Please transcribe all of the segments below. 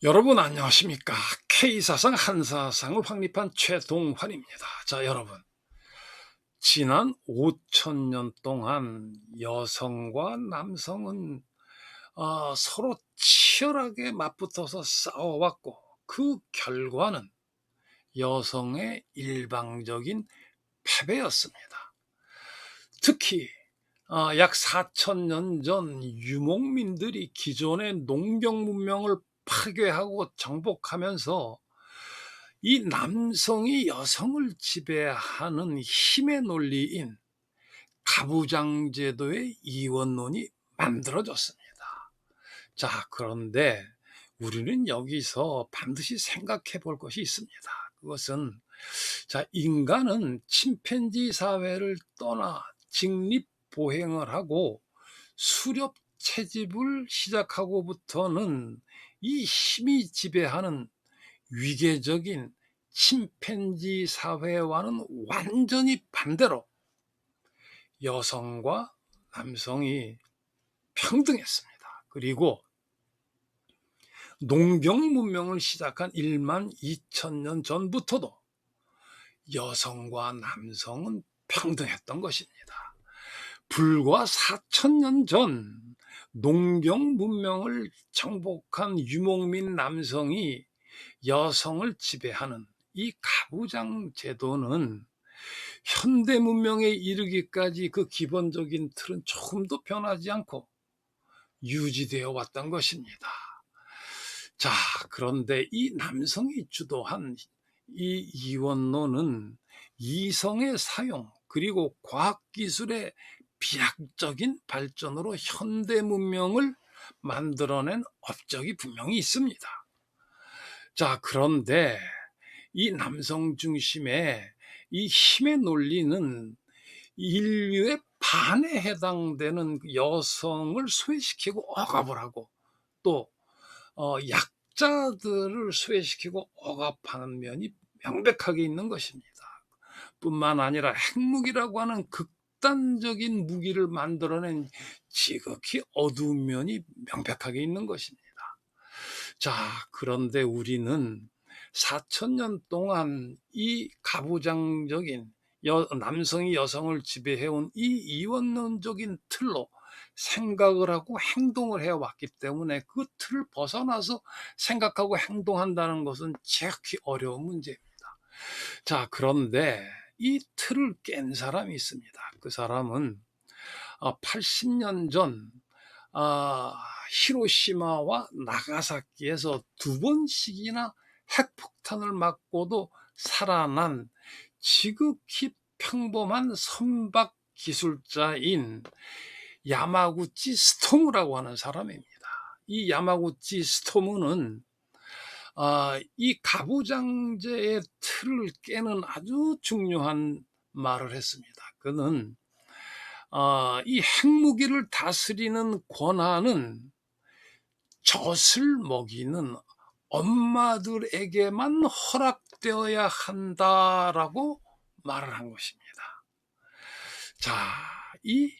여러분 안녕하십니까? K사상 한사상을 확립한 최동환입니다. 자, 여러분. 지난 5천년 동안 여성과 남성은 서로 치열하게 맞붙어서 싸워왔고, 그 결과는 여성의 일방적인 패배였습니다. 특히 약 4천년 전 유목민들이 기존의 농경 문명을 파괴하고 정복하면서 이 남성이 여성을 지배하는 힘의 논리인 가부장제도의 이원론이 만들어졌습니다. 자, 그런데 우리는 여기서 반드시 생각해 볼 것이 있습니다. 그것은, 자, 인간은 침팬지 사회를 떠나 직립보행을 하고 수렵 채집을 시작하고부터는 이 힘이 지배하는 위계적인 침팬지 사회와는 완전히 반대로 여성과 남성이 평등했습니다. 그리고 농경 문명을 시작한 1만 2천 년 전부터도 여성과 남성은 평등했던 것입니다. 불과 4천 년 전 농경 문명을 정복한 유목민 남성이 여성을 지배하는 이 가부장 제도는 현대 문명에 이르기까지 그 기본적인 틀은 조금도 변하지 않고 유지되어 왔던 것입니다. 자, 그런데 이 남성이 주도한 이 이원론은 이성의 사용 그리고 과학기술의 비약적인 발전으로 현대 문명을 만들어낸 업적이 분명히 있습니다. 자, 그런데 이 남성 중심의 이 힘의 논리는 인류의 반에 해당되는 여성을 소외시키고 억압을 하고, 또 약자들을 소외시키고 억압하는 면이 명백하게 있는 것입니다. 뿐만 아니라 핵무기라고 하는 극단적인 무기를 만들어낸 지극히 어두운 면이 명백하게 있는 것입니다. 자, 그런데 우리는 4천 년 동안 이 가부장적인 남성이 여성을 지배해온 이 이원론적인 틀로 생각을 하고 행동을 해왔기 때문에 그 틀을 벗어나서 생각하고 행동한다는 것은 지극히 어려운 문제입니다. 자, 그런데 이 틀을 깬 사람이 있습니다. 그 사람은 80년 전 히로시마와 나가사키에서 2번씩이나 핵폭탄을 맞고도 살아난 지극히 평범한 선박 기술자인 야마구치 스토무라고 하는 사람입니다. 이 야마구치 스토무는 이 가부장제의 틀을 깨는 아주 중요한 말을 했습니다. 그는 이 핵무기를 다스리는 권한은 젖을 먹이는 엄마들에게만 허락되어야 한다라고 말을 한 것입니다. 자, 이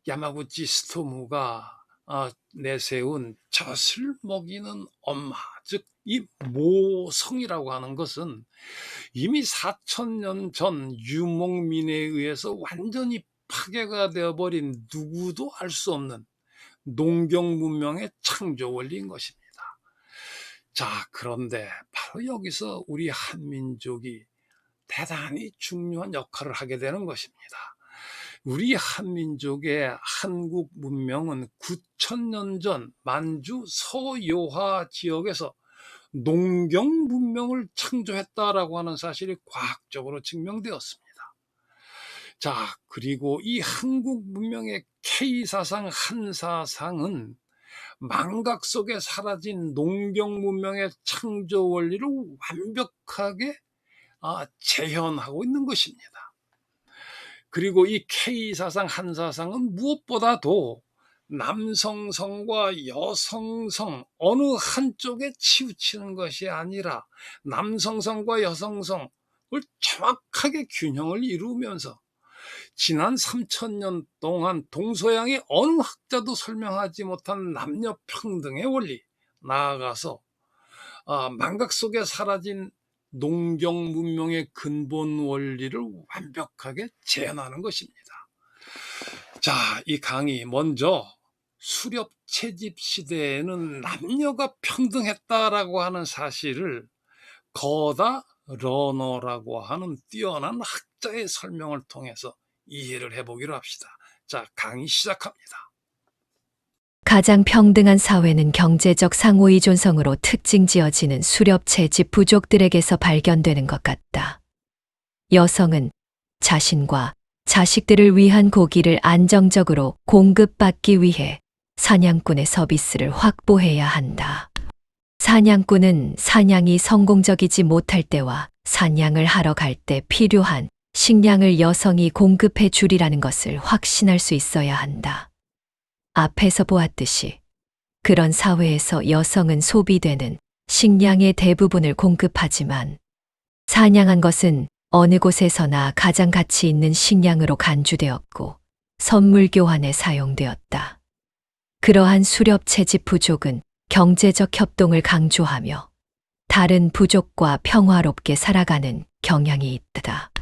야마구치 스토무가 내세운 젖을 먹이는 엄마, 즉 이 모성이라고 하는 것은 이미 4천 년 전 유목민에 의해서 완전히 파괴가 되어버린 누구도 알 수 없는 농경 문명의 창조 원리인 것입니다. 자, 그런데 바로 여기서 우리 한민족이 대단히 중요한 역할을 하게 되는 것입니다. 우리 한민족의 한국 문명은 9천 년 전 만주 서요하 지역에서 농경 문명을 창조했다라고 하는 사실이 과학적으로 증명되었습니다. 자, 그리고 이 한국 문명의 K사상, 한사상은 망각 속에 사라진 농경 문명의 창조 원리를 완벽하게 재현하고 있는 것입니다. 그리고 이 K사상, 한사상은 무엇보다도 남성성과 여성성 어느 한쪽에 치우치는 것이 아니라 남성성과 여성성을 정확하게 균형을 이루면서 지난 3천 년 동안 동서양의 어느 학자도 설명하지 못한 남녀 평등의 원리, 나아가서 망각 속에 사라진 농경 문명의 근본 원리를 완벽하게 재현하는 것입니다. 자, 이 강의 먼저 수렵 채집 시대에는 남녀가 평등했다라고 하는 사실을 거다 러너라고 하는 뛰어난 학자의 설명을 통해서 이해를 해보기로 합시다. 자, 강의 시작합니다. 가장 평등한 사회는 경제적 상호의존성으로 특징 지어지는 수렵 채집 부족들에게서 발견되는 것 같다. 여성은 자신과 자식들을 위한 고기를 안정적으로 공급받기 위해 사냥꾼의 서비스를 확보해야 한다. 사냥꾼은 사냥이 성공적이지 못할 때와 사냥을 하러 갈 때 필요한 식량을 여성이 공급해 주리라는 것을 확신할 수 있어야 한다. 앞에서 보았듯이 그런 사회에서 여성은 소비되는 식량의 대부분을 공급하지만 사냥한 것은 어느 곳에서나 가장 가치 있는 식량으로 간주되었고 선물 교환에 사용되었다. 그러한 수렵 채집 부족은 경제적 협동을 강조하며 다른 부족과 평화롭게 살아가는 경향이 있다.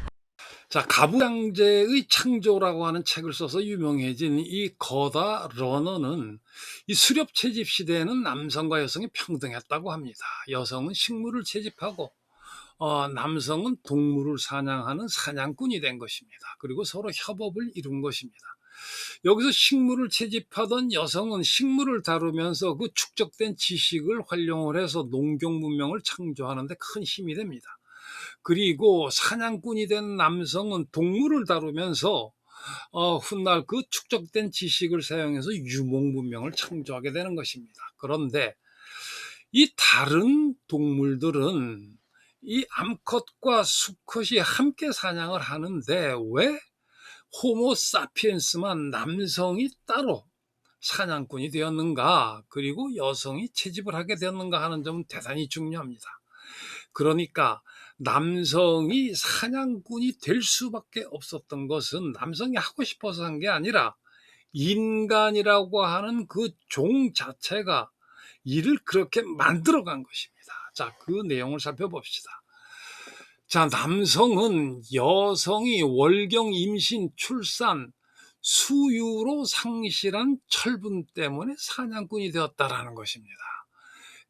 자, 가부장제의 창조라고 하는 책을 써서 유명해진 이 거다 러너는 이 수렵 채집 시대에는 남성과 여성이 평등했다고 합니다. 여성은 식물을 채집하고 남성은 동물을 사냥하는 사냥꾼이 된 것입니다. 그리고 서로 협업을 이룬 것입니다. 여기서 식물을 채집하던 여성은 식물을 다루면서 그 축적된 지식을 활용을 해서 농경 문명을 창조하는 데 큰 힘이 됩니다. 그리고 사냥꾼이 된 남성은 동물을 다루면서 훗날 그 축적된 지식을 사용해서 유목 문명을 창조하게 되는 것입니다. 그런데 이 다른 동물들은 이 암컷과 수컷이 함께 사냥을 하는데 왜 호모 사피엔스만 남성이 따로 사냥꾼이 되었는가, 그리고 여성이 채집을 하게 되었는가 하는 점은 대단히 중요합니다. 그러니까 남성이 사냥꾼이 될 수밖에 없었던 것은 남성이 하고 싶어서 한 게 아니라 인간이라고 하는 그 종 자체가 이를 그렇게 만들어 간 것입니다. 자, 그 내용을 살펴봅시다. 자, 남성은 여성이 월경, 임신, 출산, 수유로 상실한 철분 때문에 사냥꾼이 되었다라는 것입니다.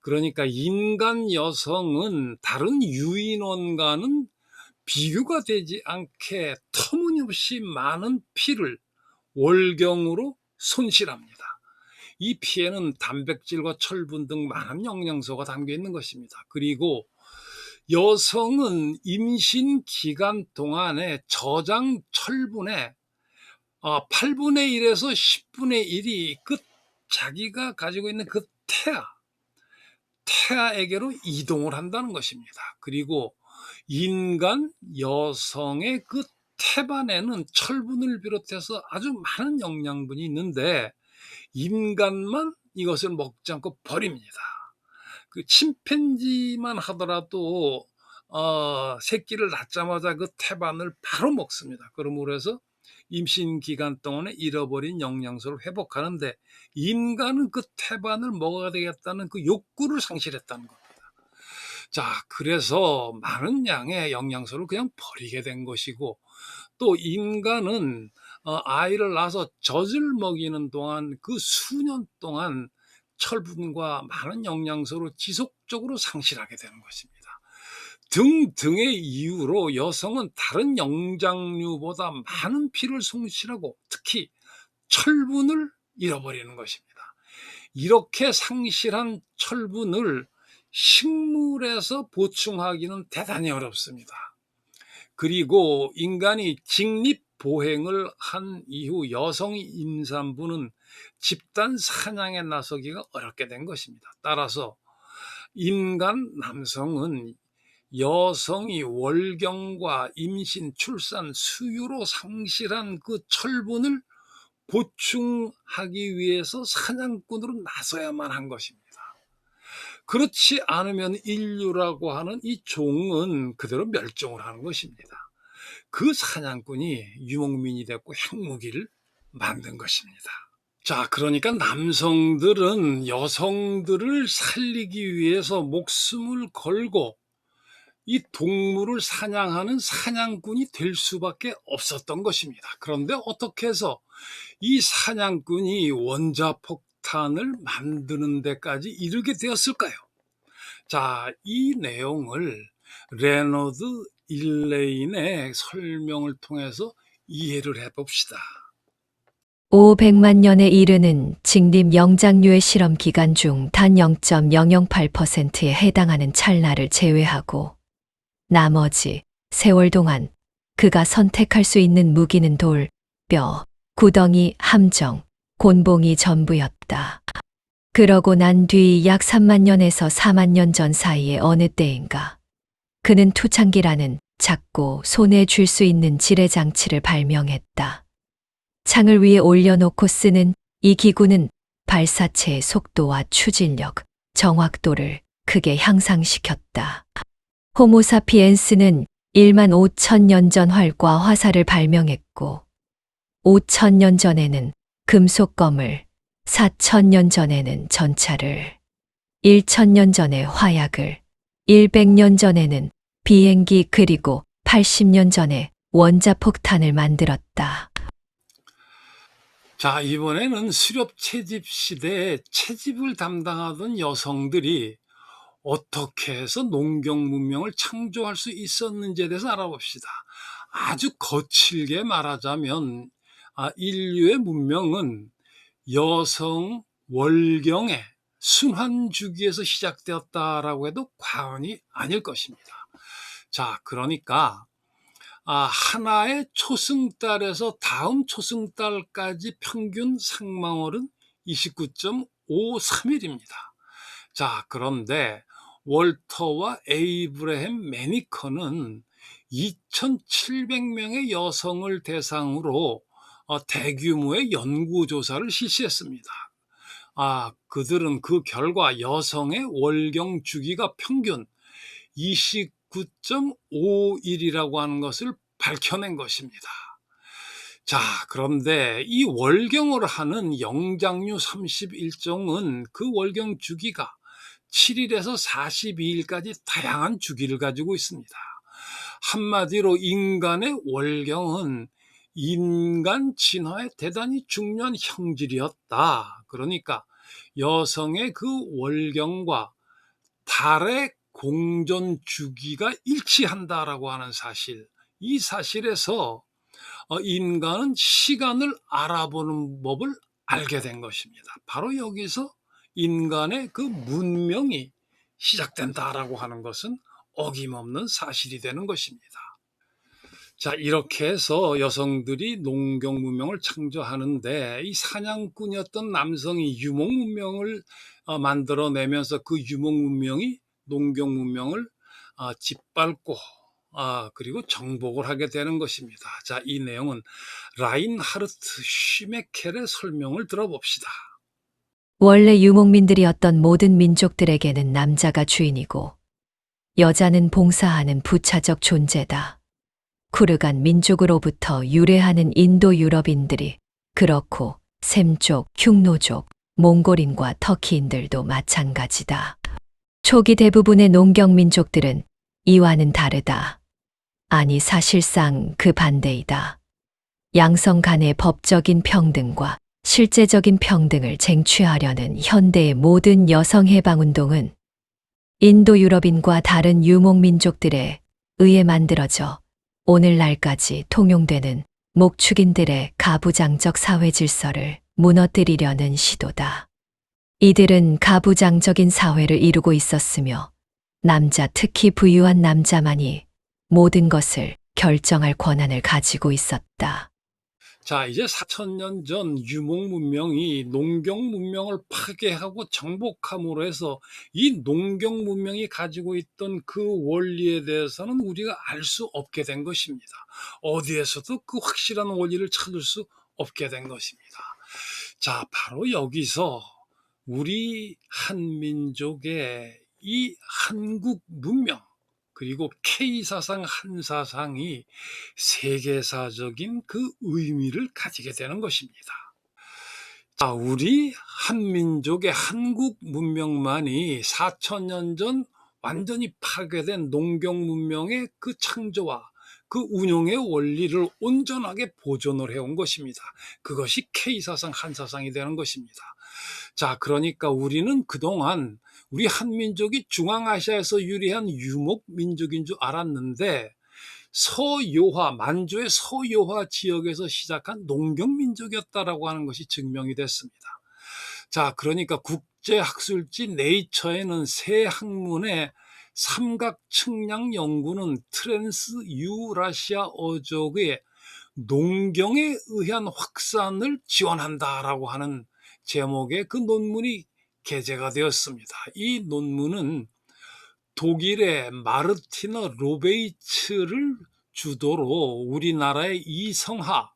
그러니까 인간 여성은 다른 유인원과는 비교가 되지 않게 터무니없이 많은 피를 월경으로 손실합니다. 이 피에는 단백질과 철분 등 많은 영양소가 담겨 있는 것입니다. 그리고 여성은 임신 기간 동안에 저장 철분의 8분의 1에서 10분의 1이 그 자기가 가지고 있는 그 태아에게로 이동을 한다는 것입니다. 그리고 인간 여성의 그 태반에는 철분을 비롯해서 아주 많은 영양분이 있는데 인간만 이것을 먹지 않고 버립니다. 그 침팬지만 하더라도 새끼를 낳자마자 그 태반을 바로 먹습니다. 그러므로 해서 임신 기간 동안에 잃어버린 영양소를 회복하는데 인간은 그 태반을 먹어야 되겠다는 그 욕구를 상실했다는 겁니다. 자, 그래서 많은 양의 영양소를 그냥 버리게 된 것이고, 또 인간은 아이를 낳아서 젖을 먹이는 동안 그 수년 동안 철분과 많은 영양소를 지속적으로 상실하게 되는 것입니다. 등등의 이유로 여성은 다른 영장류보다 많은 피를 손실하고 특히 철분을 잃어버리는 것입니다. 이렇게 상실한 철분을 식물에서 보충하기는 대단히 어렵습니다. 그리고 인간이 직립보행을 한 이후 여성 임산부는 집단 사냥에 나서기가 어렵게 된 것입니다. 따라서 인간 남성은 여성이 월경과 임신, 출산, 수유로 상실한 그 철분을 보충하기 위해서 사냥꾼으로 나서야만 한 것입니다. 그렇지 않으면 인류라고 하는 이 종은 그대로 멸종을 하는 것입니다. 그 사냥꾼이 유목민이 됐고 핵무기를 만든 것입니다. 자, 그러니까 남성들은 여성들을 살리기 위해서 목숨을 걸고 이 동물을 사냥하는 사냥꾼이 될 수밖에 없었던 것입니다. 그런데 어떻게 해서 이 사냥꾼이 원자폭탄을 만드는 데까지 이르게 되었을까요? 자, 이 내용을 레너드 일레인의 설명을 통해서 이해를 해봅시다. 500만 년에 이르는 직립 영장류의 실험 기간 중 단 0.008%에 해당하는 찰나를 제외하고 나머지 세월 동안 그가 선택할 수 있는 무기는 돌, 뼈, 구덩이, 함정, 곤봉이 전부였다. 그러고 난 뒤 약 3만 년에서 4만 년 전 사이의 어느 때인가 그는 투창기라는 작고 손에 쥘 수 있는 지뢰장치를 발명했다. 창을 위에 올려놓고 쓰는 이 기구는 발사체의 속도와 추진력, 정확도를 크게 향상시켰다. 호모사피엔스는 1만 5천 년 전 활과 화살을 발명했고 5천 년 전에는 금속검을, 4천 년 전에는 전차를, 1천 년 전에 화약을, 100년 전에는 비행기 그리고 80년 전에 원자폭탄을 만들었다. 자, 이번에는 수렵 채집 시대에 채집을 담당하던 여성들이 어떻게 해서 농경 문명을 창조할 수 있었는지에 대해서 알아봅시다. 아주 거칠게 말하자면 인류의 문명은 여성 월경의 순환 주기에서 시작되었다라고 해도 과언이 아닐 것입니다. 자, 그러니까 하나의 초승달에서 다음 초승달까지 평균 상망월은 29.53일입니다. 자, 그런데 월터와 에이브레햄 매니커는 2,700명의 여성을 대상으로 대규모의 연구조사를 실시했습니다. 그들은 그 결과 여성의 월경 주기가 평균 29.51이라고 하는 것을 밝혀낸 것입니다. 자, 그런데 이 월경을 하는 영장류 31종은 그 월경 주기가 7일에서 42일까지 다양한 주기를 가지고 있습니다. 한마디로 인간의 월경은 인간 진화에 대단히 중요한 형질이었다. 그러니까 여성의 그 월경과 달의 공전 주기가 일치한다라고 하는 사실, 이 사실에서 인간은 시간을 알아보는 법을 알게 된 것입니다. 바로 여기서 인간의 그 문명이 시작된다라고 하는 것은 어김없는 사실이 되는 것입니다. 자, 이렇게 해서 여성들이 농경 문명을 창조하는데 이 사냥꾼이었던 남성이 유목 문명을 만들어내면서 그 유목 문명이 농경 문명을 짓밟고 그리고 정복을 하게 되는 것입니다. 자, 이 내용은 라인하르트 쉬메켈의 설명을 들어봅시다. 원래 유목민들이었던 모든 민족들에게는 남자가 주인이고 여자는 봉사하는 부차적 존재다. 쿠르간 민족으로부터 유래하는 인도 유럽인들이 그렇고 셈족, 흉노족, 몽골인과 터키인들도 마찬가지다. 초기 대부분의 농경 민족들은 이와는 다르다. 아니 사실상 그 반대이다. 양성 간의 법적인 평등과 실제적인 평등을 쟁취하려는 현대의 모든 여성 해방 운동은 인도 유럽인과 다른 유목민족들에 의해 만들어져 오늘날까지 통용되는 목축인들의 가부장적 사회 질서를 무너뜨리려는 시도다. 이들은 가부장적인 사회를 이루고 있었으며 남자, 특히 부유한 남자만이 모든 것을 결정할 권한을 가지고 있었다. 자, 이제 4,000년 전 유목 문명이 농경 문명을 파괴하고 정복함으로 해서 이 농경 문명이 가지고 있던 그 원리에 대해서는 우리가 알 수 없게 된 것입니다. 어디에서도 그 확실한 원리를 찾을 수 없게 된 것입니다. 자, 바로 여기서 우리 한민족의 이 한국 문명, 그리고 K사상, 한사상이 세계사적인 그 의미를 가지게 되는 것입니다. 자, 우리 한민족의 한국 문명만이 4,000년 전 완전히 파괴된 농경 문명의 그 창조와 그 운용의 원리를 온전하게 보존을 해온 것입니다. 그것이 K사상, 한사상이 되는 것입니다. 자, 그러니까 우리는 그동안 우리 한민족이 중앙아시아에서 유래한 유목민족인 줄 알았는데 서요하, 만주의 서요하 지역에서 시작한 농경민족이었다라고 하는 것이 증명이 됐습니다. 자, 그러니까 국제학술지 네이처에는 새 학문의 삼각측량 연구는 트랜스 유라시아 어족의 농경에 의한 확산을 지원한다라고 하는 제목의 그 논문이 게재가 되었습니다. 이 논문은 독일의 마르티너 로베이츠를 주도로 우리나라의 이성하,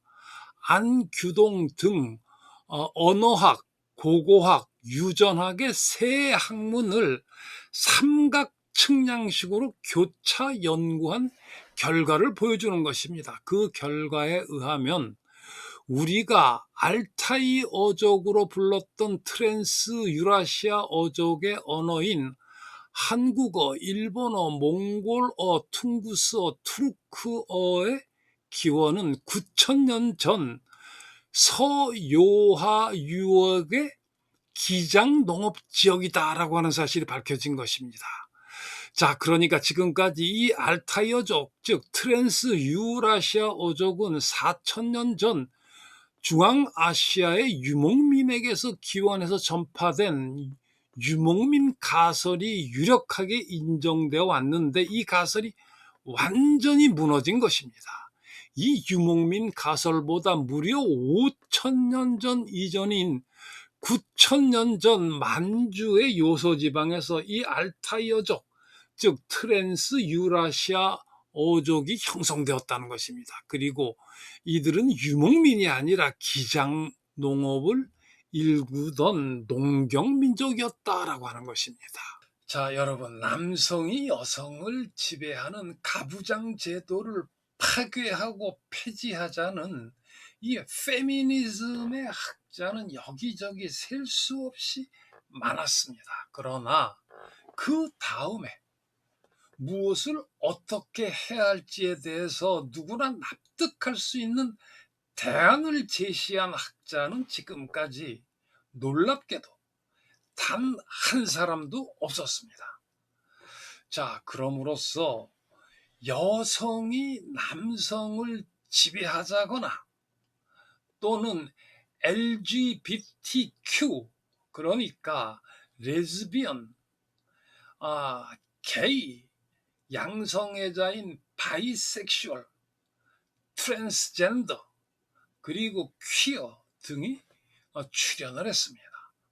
안규동 등 언어학, 고고학, 유전학의 세 학문을 삼각 측량식으로 교차 연구한 결과를 보여주는 것입니다. 그 결과에 의하면 우리가 알타이 어족으로 불렀던 트랜스 유라시아 어족의 언어인 한국어, 일본어, 몽골어, 퉁구스어, 투르크어의 기원은 9,000년 전 서요하 유역의 기장 농업 지역이다라고 하는 사실이 밝혀진 것입니다. 자, 그러니까 지금까지 이 알타이 어족, 즉 트랜스 유라시아 어족은 4,000년 전 중앙아시아의 유목민에게서 기원해서 전파된 유목민 가설이 유력하게 인정되어 왔는데 이 가설이 완전히 무너진 것입니다. 이 유목민 가설보다 무려 5,000년 전 이전인 9,000년 전 만주의 요소지방에서 이 알타이 어족, 즉 트랜스 유라시아 어족이 형성되었다는 것입니다. 그리고 이들은 유목민이 아니라 기장 농업을 일구던 농경민족이었다라고 하는 것입니다. 자, 여러분, 남성이 여성을 지배하는 가부장 제도를 파괴하고 폐지하자는 이 페미니즘의 학자는 여기저기 셀 수 없이 많았습니다. 그러나 그 다음에 무엇을 어떻게 해야 할지에 대해서 누구나 납득할 수 있는 대안을 제시한 학자는 지금까지 놀랍게도 단 한 사람도 없었습니다. 자, 그럼으로써 여성이 남성을 지배하자거나 또는 LGBTQ, 그러니까 레즈비언, 게이, 양성애자인 바이섹슈얼, 트랜스젠더, 그리고 퀴어 등이 출연을 했습니다.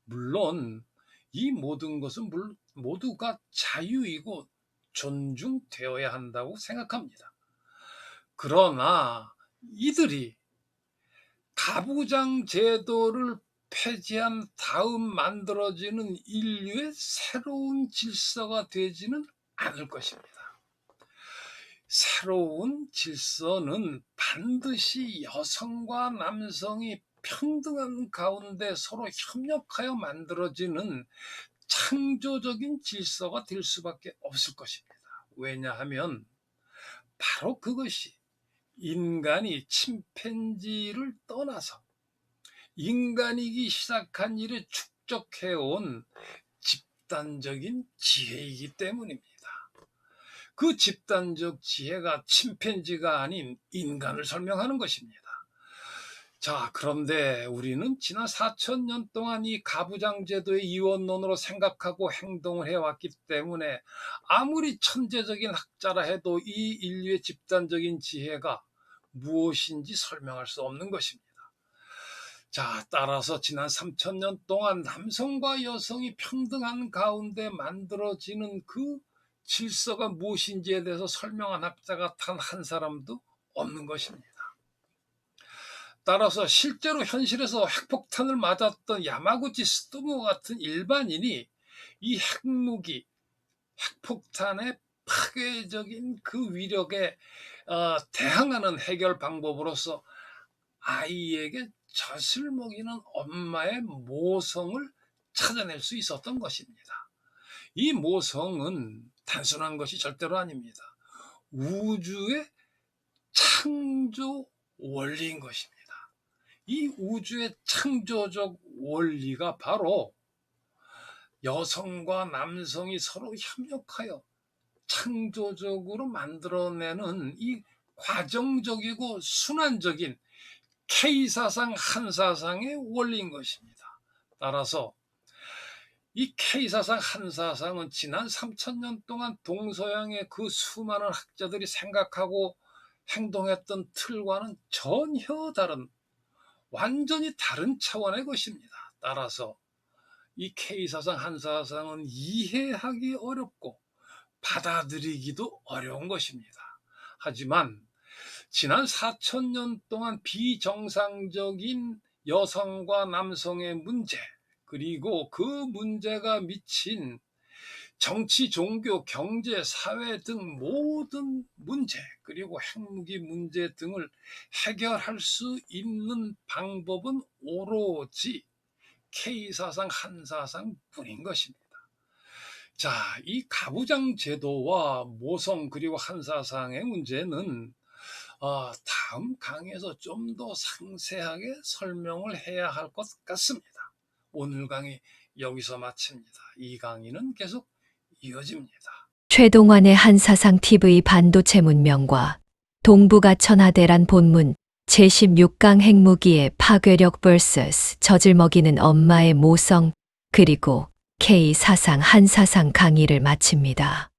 물론 이 모든 것은 모두가 자유이고 존중되어야 한다고 생각합니다. 그러나 이들이 가부장 제도를 폐지한 다음 만들어지는 인류의 새로운 질서가 되지는 않을 것입니다. 새로운 질서는 반드시 여성과 남성이 평등한 가운데 서로 협력하여 만들어지는 창조적인 질서가 될 수밖에 없을 것입니다. 왜냐하면 바로 그것이 인간이 침팬지를 떠나서 인간이기 시작한 일에 축적해온 집단적인 지혜이기 때문입니다. 그 집단적 지혜가 침팬지가 아닌 인간을 설명하는 것입니다. 자, 그런데 우리는 지난 4,000년 동안 이 가부장 제도의 이원론으로 생각하고 행동을 해왔기 때문에 아무리 천재적인 학자라 해도 이 인류의 집단적인 지혜가 무엇인지 설명할 수 없는 것입니다. 자, 따라서 지난 3,000년 동안 남성과 여성이 평등한 가운데 만들어지는 그 질서가 무엇인지에 대해서 설명한 학자가 단 한 사람도 없는 것입니다. 따라서 실제로 현실에서 핵폭탄을 맞았던 야마구치 스토모 같은 일반인이 이 핵무기, 핵폭탄의 파괴적인 그 위력에 대항하는 해결 방법으로서 아이에게 젖을 먹이는 엄마의 모성을 찾아낼 수 있었던 것입니다. 이 모성은 단순한 것이 절대로 아닙니다. 우주의 창조 원리인 것입니다. 이 우주의 창조적 원리가 바로 여성과 남성이 서로 협력하여 창조적으로 만들어내는 이 과정적이고 순환적인 K사상, 한사상의 원리인 것입니다. 따라서 이 K사상, 한사상은 지난 3000년 동안 동서양의 그 수많은 학자들이 생각하고 행동했던 틀과는 전혀 다른, 완전히 다른 차원의 것입니다. 따라서 이 K사상, 한사상은 이해하기 어렵고 받아들이기도 어려운 것입니다. 하지만 지난 4000년 동안 비정상적인 여성과 남성의 문제, 그리고 그 문제가 미친 정치, 종교, 경제, 사회 등 모든 문제, 그리고 핵무기 문제 등을 해결할 수 있는 방법은 오로지 K사상, 한사상 뿐인 것입니다. 자, 이 가부장 제도와 모성 그리고 한사상의 문제는 다음 강의에서 좀 더 상세하게 설명을 해야 할 것 같습니다. 오늘 강의 여기서 마칩니다. 이 강의는 계속 이어집니다. 최동환의 한사상 TV 반도체 문명과 동북아 천하대란 본문 제16강 핵무기의 파괴력 vs 젖을 먹이는 엄마의 모성 그리고 K사상 한사상 강의를 마칩니다.